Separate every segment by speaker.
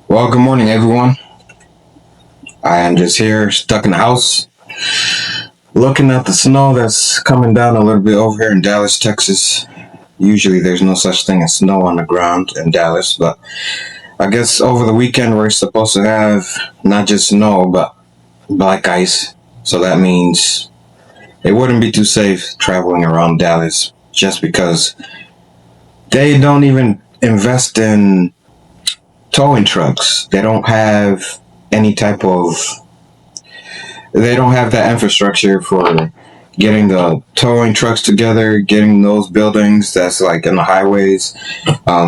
Speaker 1: Well, good morning, everyone. I am just here, stuck in the house, looking at the snow that's coming down a little bit over here in Dallas, Texas. Usually, there's no such thing as snow on the ground in Dallas, but I guess over the weekend we're supposed to have not just snow, but black ice. So that means it wouldn't be too safe traveling around Dallas just because they don't even invest in towing trucks. They don't have any type of they don't have that infrastructure for getting the towing trucks together, getting those buildings that's like in the highways,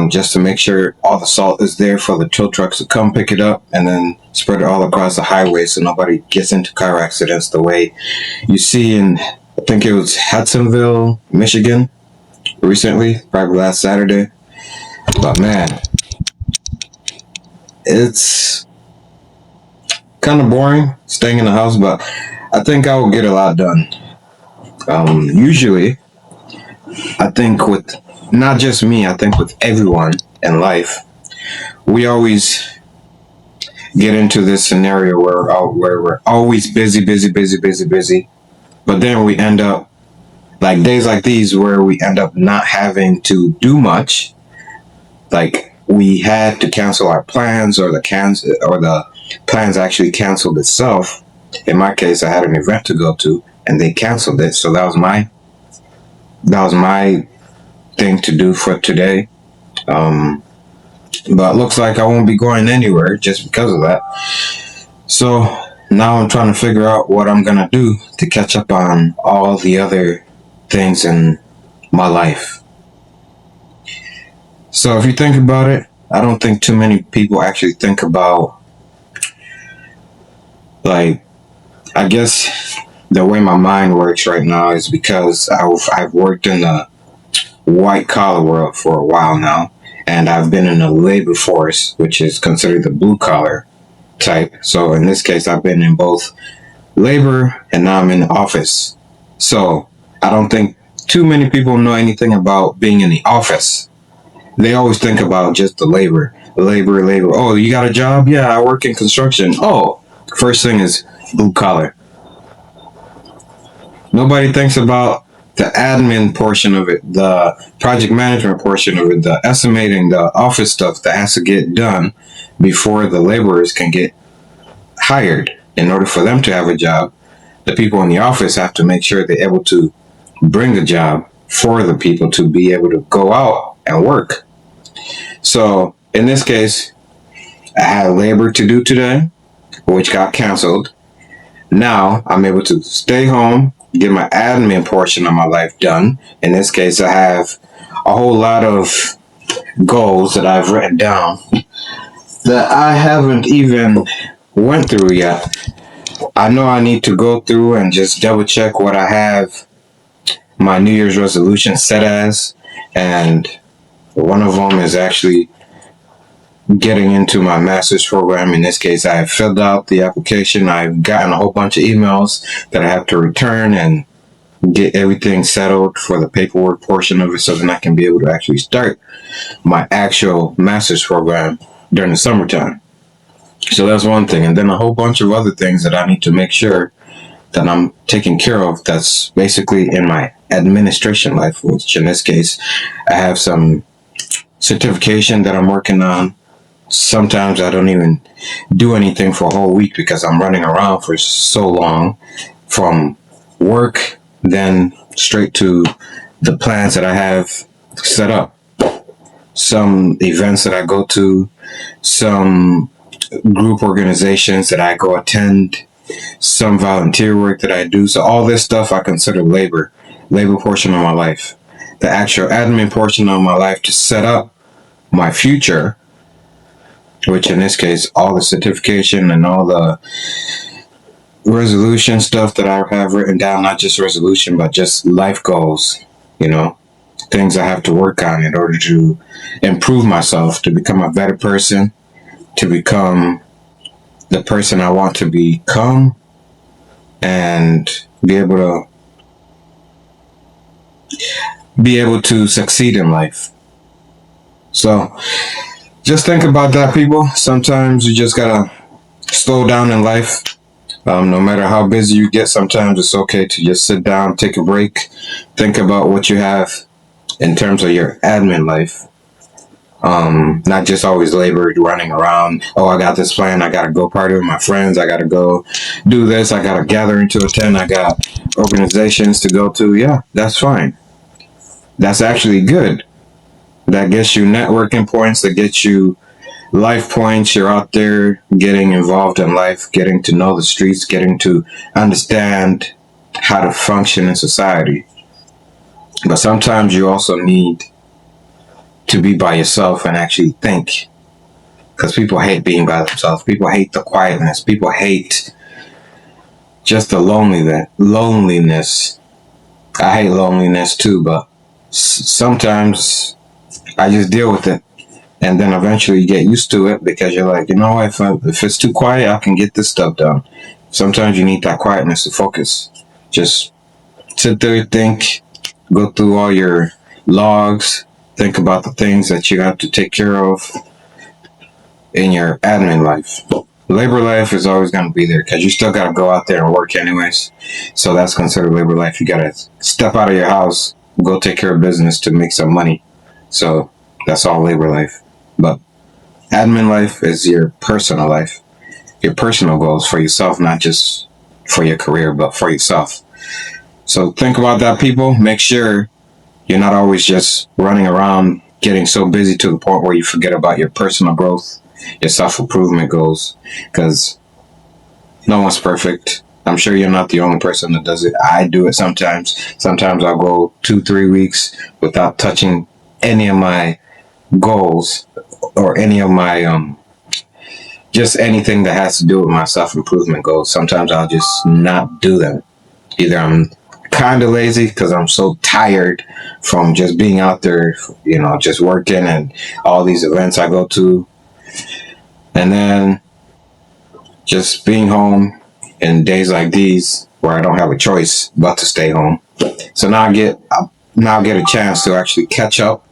Speaker 1: just to make sure all the salt is there for the tow trucks to come pick it up and then spread it all across the highway so nobody gets into car accidents the way you see in, I think it was Hudsonville, Michigan, recently, probably last Saturday. But man, it's kind of boring staying in the house, but I think I will get a lot done. Usually, I think with not just me, I think with everyone in life, we always get into this scenario where we're always busy, busy, busy, busy, busy. But then we end up like days like these where we end up not having to do much. Like we had to cancel our plans, or the plans actually canceled itself. In my case, I had an event to go to, and they canceled it. So that was my thing to do for today. Um, but looks like I won't be going anywhere just because of that. So now I'm trying to figure out what I'm gonna do to catch up on all the other things in my life. So if you think about it, I don't think too many people actually think about, like, I guess the way my mind works right now is because I've worked in the white collar world for a while now, and I've been in the labor force, which is considered the blue collar type. So in this case, I've been in both labor and now I'm in the office. So I don't think too many people know anything about being in the office. They always think about just the labor, labor, labor. Oh, you got a job? Yeah, I work in construction. Oh, first thing is blue collar. Nobody thinks about the admin portion of it, the project management portion of it, the estimating, the office stuff that has to get done before the laborers can get hired. In order for them to have a job, the people in the office have to make sure they're able to bring the job for the people to be able to go out and work. So in this case, I had labor to do today, which got canceled. Now I'm able to stay home, get my admin portion of my life done. In this case, I have a whole lot of goals that I've written down that I haven't even went through yet. I know I need to go through and just double check what I have my New Year's resolution set as, and one of them is actually getting into my master's program. In this case, I have filled out the application. I've gotten a whole bunch of emails that I have to return and get everything settled for the paperwork portion of it so then I can be able to actually start my actual master's program during the summertime. So that's one thing. And then a whole bunch of other things that I need to make sure that I'm taking care of that's basically in my administration life, which in this case, I have some certification that I'm working on. Sometimes I don't even do anything for a whole week because I'm running around for so long from work, then straight to the plans that I have set up. Some events that I go to, some group organizations that I go attend, some volunteer work that I do. So all this stuff I consider labor portion of my life. The actual admin portion of my life to set up my future, which in this case, all the certification and all the resolution stuff that I have written down, not just resolution, but just life goals, you know, things I have to work on in order to improve myself, to become a better person, to become the person I want to become, and be able to succeed in life. So just think about that, people. Sometimes you just gotta slow down in life. No matter how busy you get, sometimes it's okay to just sit down, take a break, think about what you have in terms of your admin life. Not just always labored running around. Oh, I got this plan. I gotta go party with my friends. I gotta go do this. I got a gathering to attend. I got organizations to go to. Yeah, that's fine. That's actually good. That gets you networking points. That gets you life points. You're out there getting involved in life, getting to know the streets, getting to understand how to function in society. But sometimes you also need to be by yourself and actually think, because people hate being by themselves. People hate the quietness. People hate just the loneliness. I hate loneliness too, but sometimes I just deal with it, and then eventually you get used to it because you're like, you know what, if it's too quiet, I can get this stuff done. Sometimes you need that quietness to focus. Just sit there, think, go through all your logs, think about the things that you have to take care of in your admin life. Labor life is always going to be there because you still got to go out there and work anyways. So that's considered labor life. You got to step out of your house, go take care of business to make some money. So that's all labor life. But admin life is your personal life, your personal goals for yourself, not just for your career, but for yourself. So think about that, people. Make sure you're not always just running around getting so busy to the point where you forget about your personal growth, your self-improvement goals, because no one's perfect. I'm sure you're not the only person that does it. I do it sometimes. Sometimes I'll go 2-3 weeks without touching any of my goals or any of my just anything that has to do with my self-improvement goals. Sometimes I'll just not do them. Either I'm kind of lazy because I'm so tired from just being out there, just working and all these events I go to, and then just being home in days like these where I don't have a choice but to stay home. So now I get a chance to actually catch up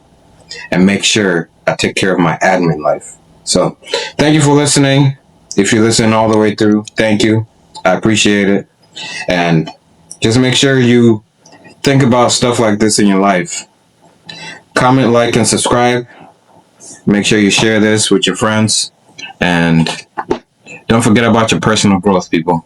Speaker 1: and make sure I take care of my admin life. So thank you for listening. If you listen all the way through, thank you. I appreciate it. And just make sure you think about stuff like this in your life. Comment, like, and subscribe. Make sure you share this with your friends. And don't forget about your personal growth, people.